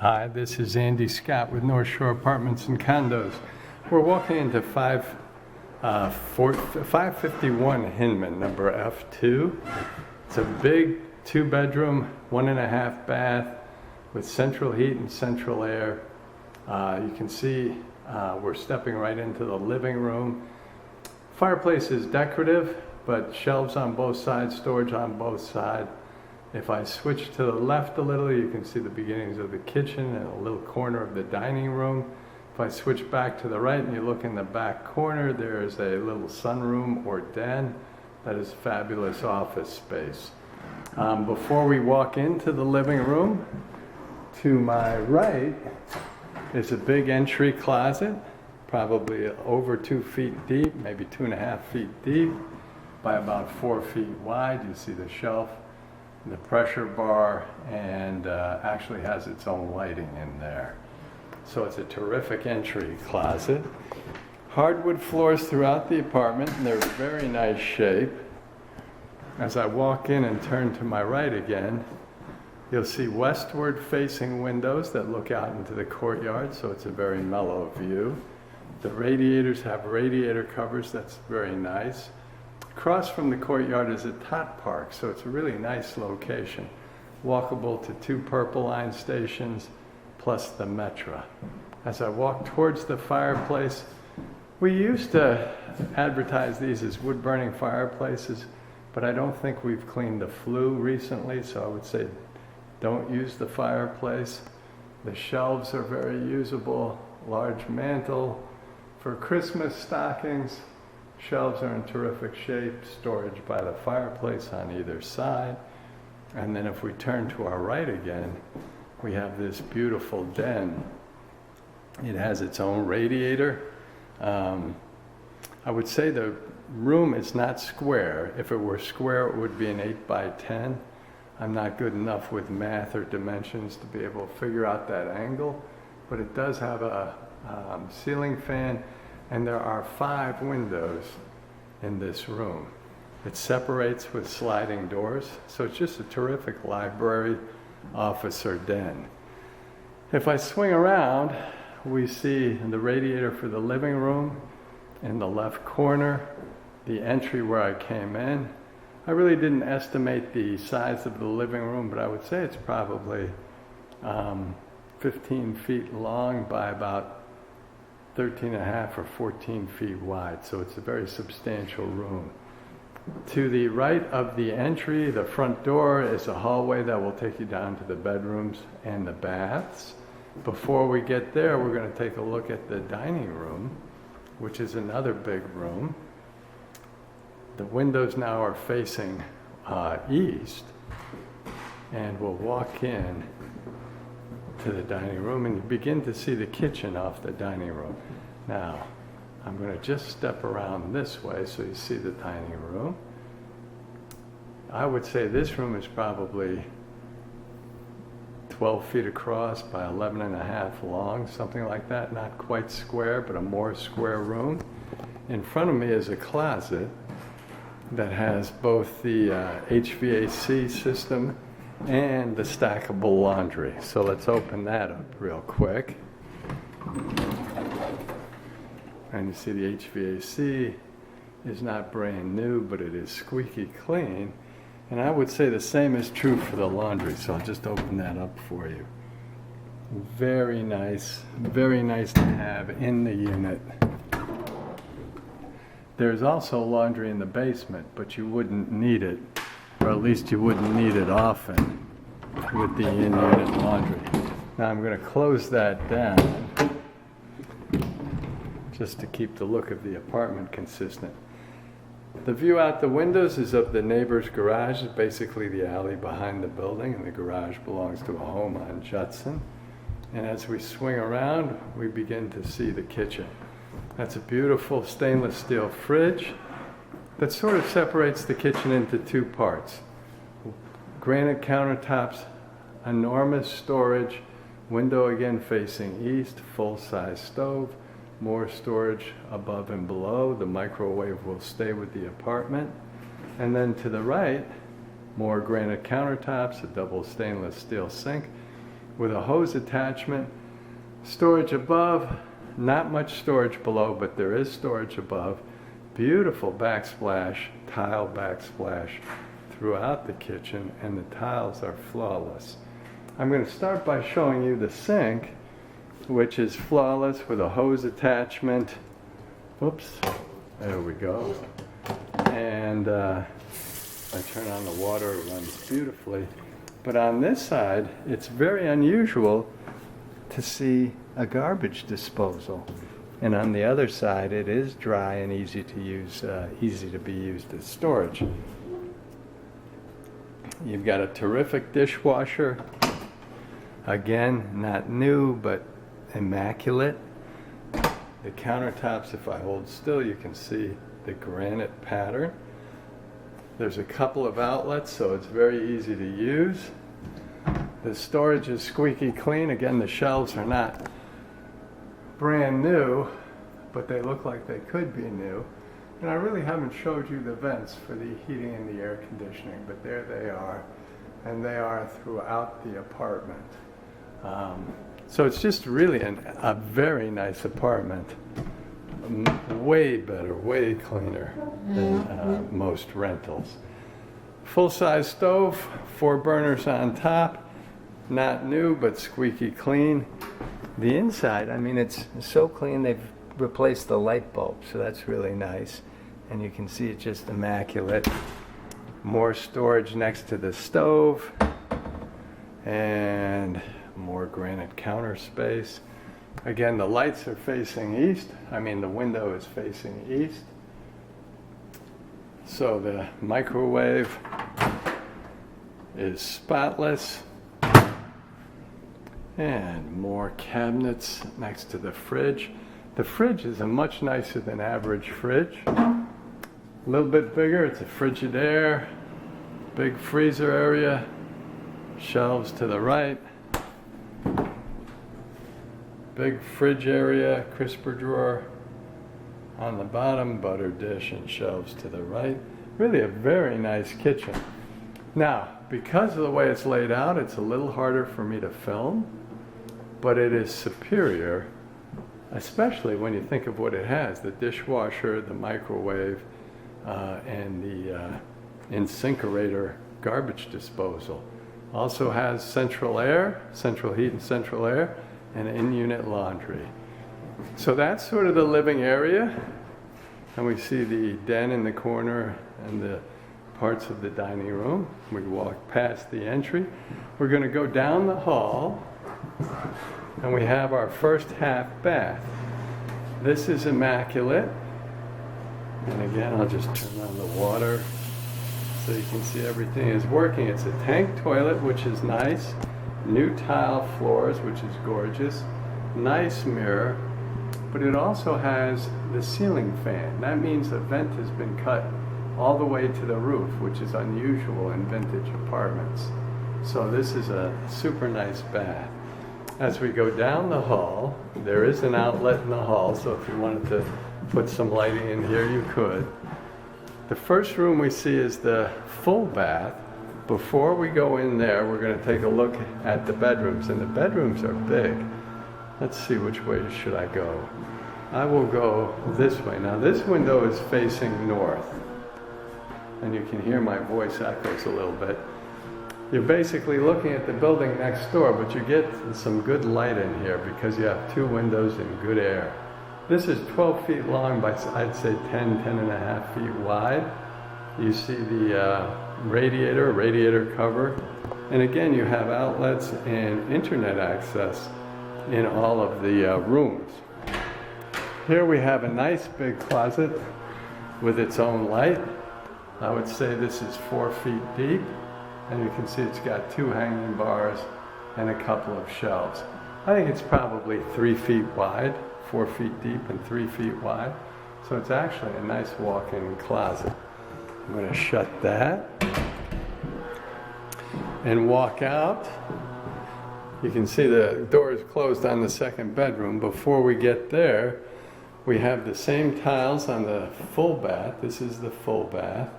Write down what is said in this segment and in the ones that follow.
Hi, this is Andy Scott with North Shore Apartments and Condos. We're walking into 551 Hinman, number F2. It's a big 2-bedroom, 1.5 bath with central heat and central air. You can see we're stepping right into the living room. Fireplace is decorative, but shelves on both sides, storage on both sides. If I switch to the left a little, you can see the beginnings of the kitchen and a little corner of the dining room. If I switch back to the right and you look in the back corner, there is a little sunroom or den. That is fabulous office space. Before we walk into the living room, to my right is a big entry closet, probably over 2 feet deep, maybe 2.5 feet deep, by about 4 feet wide. You see the shelf, the pressure bar, and actually has its own lighting in there. So it's a terrific entry closet. Hardwood floors throughout the apartment, and they're very nice shape. As I walk in and turn to my right again, you'll see westward facing windows that look out into the courtyard, so it's a very mellow view. The radiators have radiator covers, that's very nice. Across from the courtyard is a tot park, so it's a really nice location. Walkable to 2 Purple Line stations, plus the Metro. As I walk towards the fireplace, we used to advertise these as wood-burning fireplaces, but I don't think we've cleaned the flue recently, so I would say don't use the fireplace. The shelves are very usable, large mantle for Christmas stockings. Shelves are in terrific shape, storage by the fireplace on either side. And then if we turn to our right again, we have this beautiful den. It has its own radiator. I would say the room is not square. If it were square, it would be an 8 by 10. I'm not good enough with math or dimensions to be able to figure out that angle, but it does have a ceiling fan, and there are 5 windows in this room. It separates with sliding doors, so it's just a terrific library, office, or den. If I swing around, we see the radiator for the living room in the left corner, the entry where I came in. I really didn't estimate the size of the living room, but I would say it's probably 15 feet long by about 13.5 or 14 feet wide, so it's a very substantial room. To the right of the entry, the front door, is a hallway that will take you down to the bedrooms and the baths. Before we get there, we're going to take a look at the dining room, which is another big room. The windows now are facing east, and we'll walk in to the dining room, and you begin to see the kitchen off the dining room. Now, I'm going to just step around this way so you see the dining room. I would say this room is probably 12 feet across by 11.5 long, something like that. Not quite square, but a more square room. In front of me is a closet that has both the HVAC system and the stackable laundry. So let's open that up real quick. And you see the HVAC is not brand new, but it is squeaky clean. And I would say the same is true for the laundry, so I'll just open that up for you. Very nice to have in the unit. There's also laundry in the basement, but you wouldn't need it, or at least you wouldn't need it often with the in-unit laundry. Now I'm going to close that down just to keep the look of the apartment consistent. The view out the windows is of the neighbor's garage. It's basically the alley behind the building, and the garage belongs to a home on Judson. And as we swing around, we begin to see the kitchen. That's a beautiful stainless steel fridge that sort of separates the kitchen into 2 parts. Granite countertops, enormous storage, window again facing east, full-size stove, more storage above and below. The microwave will stay with the apartment. And then to the right, more granite countertops, a double stainless steel sink, with a hose attachment. Storage above, not much storage below, but there is storage above. Beautiful backsplash, tile backsplash throughout the kitchen, and the tiles are flawless. I'm going to start by showing you the sink, which is flawless with a hose attachment. Oops, there we go. And I turn on the water, it runs beautifully. But on this side, it's very unusual to see a garbage disposal. And on the other side, it is dry and easy to use, easy to be used as storage. You've got a terrific dishwasher. Again, not new, but immaculate. The countertops, if I hold still, you can see the granite pattern. There's a couple of outlets, so it's very easy to use. The storage is squeaky clean. Again, the shelves are not brand new, but they look like they could be new. And I really haven't showed you the vents for the heating and the air conditioning, but there they are, and they are throughout the apartment. So it's just really a very nice apartment. Way better, way cleaner than most rentals. Full-size stove, 4 burners on top. Not new, but squeaky clean. The inside, I mean, it's so clean they've replaced the light bulb, so that's really nice. And you can see it's just immaculate. More storage next to the stove. And more granite counter space. Again, the lights are facing east. I mean, the window is facing east. So the microwave is spotless. And more cabinets next to the fridge. The fridge is a much nicer than average fridge. A little bit bigger, it's a Frigidaire. Big freezer area. Shelves to the right. Big fridge area, crisper drawer on the bottom, butter dish and shelves to the right. Really a very nice kitchen. Now, because of the way it's laid out, it's a little harder for me to film, but it is superior, especially when you think of what it has: the dishwasher, the microwave, and the incinerator garbage disposal. Also has central air, central heat and central air, and in-unit laundry. So that's sort of the living area. And we see the den in the corner and the parts of the dining room. We walk past the entry. We're going to go down the hall, and we have our first half bath. This is immaculate. And again, I'll just turn on the water so you can see everything is working. It's a tank toilet, which is nice. New tile floors, which is gorgeous. Nice mirror. But it also has the ceiling fan. That means the vent has been cut all the way to the roof, which is unusual in vintage apartments. So this is a super nice bath. As we go down the hall, there is an outlet in the hall, so if you wanted to put some lighting in here, you could. The first room we see is the full bath. Before we go in there, we're going to take a look at the bedrooms, and the bedrooms are big. Let's see, which way should I go? I will go this way. Now this window is facing north, and you can hear my voice echoes a little bit. You're basically looking at the building next door, but you get some good light in here because you have 2 windows and good air. This is 12 feet long by, I'd say, 10 and a half feet wide. You see the radiator cover. And again, you have outlets and internet access in all of the rooms. Here we have a nice big closet with its own light. I would say this is 4 feet deep. And you can see it's got 2 hanging bars and a couple of shelves. I think it's probably 3 feet wide, 4 feet deep and 3 feet wide. So it's actually a nice walk-in closet. I'm going to shut that and walk out. You can see the door is closed on the second bedroom. Before we get there, we have the same tiles on the full bath. This is the full bath.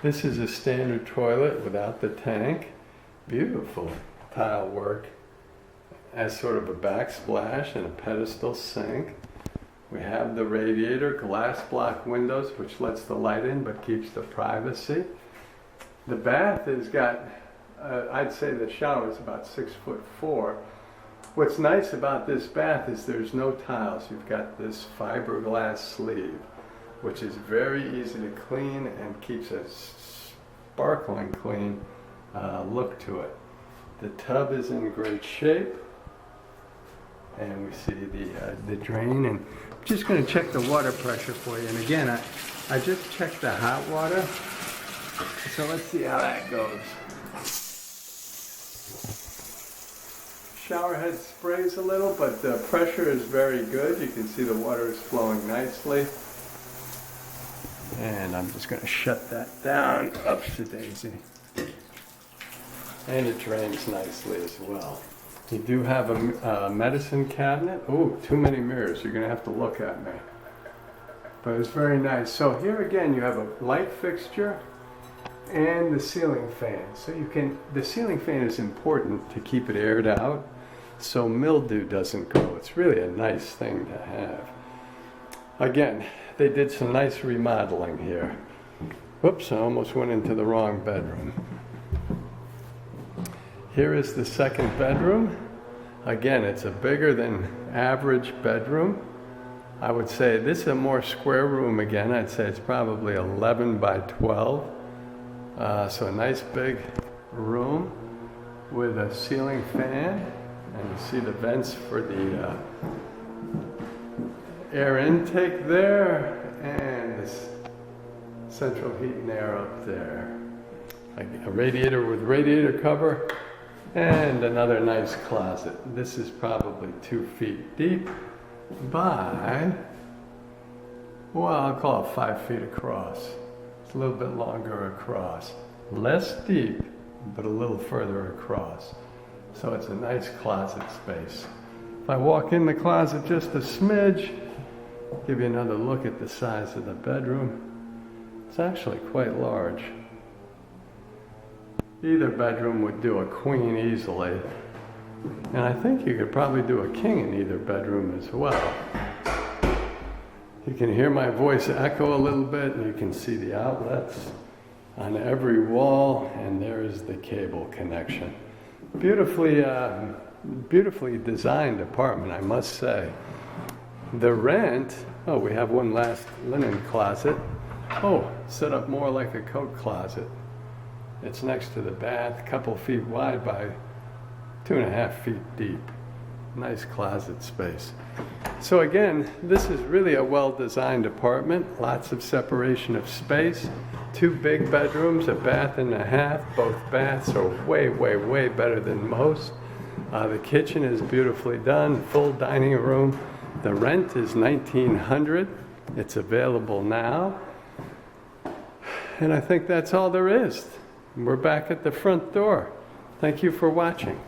This is a standard toilet without the tank. Beautiful tile work as sort of a backsplash and a pedestal sink. We have the radiator, glass block windows, which lets the light in but keeps the privacy. The bath has got, I'd say the shower is about 6'4". What's nice about this bath is there's no tiles. You've got this fiberglass sleeve, which is very easy to clean and keeps a sparkling clean look to it. The tub is in great shape, and we see the drain. And I'm just going to check the water pressure for you. And again, I just checked the hot water, so let's see how that goes. Shower head sprays a little, but the pressure is very good. You can see the water is flowing nicely. And I'm just going to shut that down. Ups to daisy. And it drains nicely as well. You do have a medicine cabinet. Oh, too many mirrors. You're going to have to look at me. But it's very nice. So here again, you have a light fixture and the ceiling fan. So the ceiling fan is important to keep it aired out so mildew doesn't go. It's really a nice thing to have. Again, they did some nice remodeling here. Whoops, I almost went into the wrong bedroom. Here is the second bedroom. Again, it's a bigger than average bedroom. I would say this is a more square room again. I'd say it's probably 11 by 12. So a nice big room with a ceiling fan. And you see the vents for the air intake there, and this central heat and air up there. A radiator with radiator cover, and another nice closet. This is probably 2 feet deep by, well, I'll call it 5 feet across. It's a little bit longer across. Less deep, but a little further across. So it's a nice closet space. If I walk in the closet just a smidge, give you another look at the size of the bedroom. It's actually quite large. Either bedroom would do a queen easily. And I think you could probably do a king in either bedroom as well. You can hear my voice echo a little bit, and you can see the outlets on every wall, and there is the cable connection. Beautifully designed apartment, I must say. The rent, oh, we have one last linen closet. Oh, set up more like a coat closet. It's next to the bath, a couple feet wide by 2.5 feet deep. Nice closet space. So again, this is really a well-designed apartment. Lots of separation of space. 2 big bedrooms, a bath and a half. Both baths are way, way, way better than most. The kitchen is beautifully done. Full dining room. The rent is $1,900. It's available now. And I think that's all there is. We're back at the front door. Thank you for watching.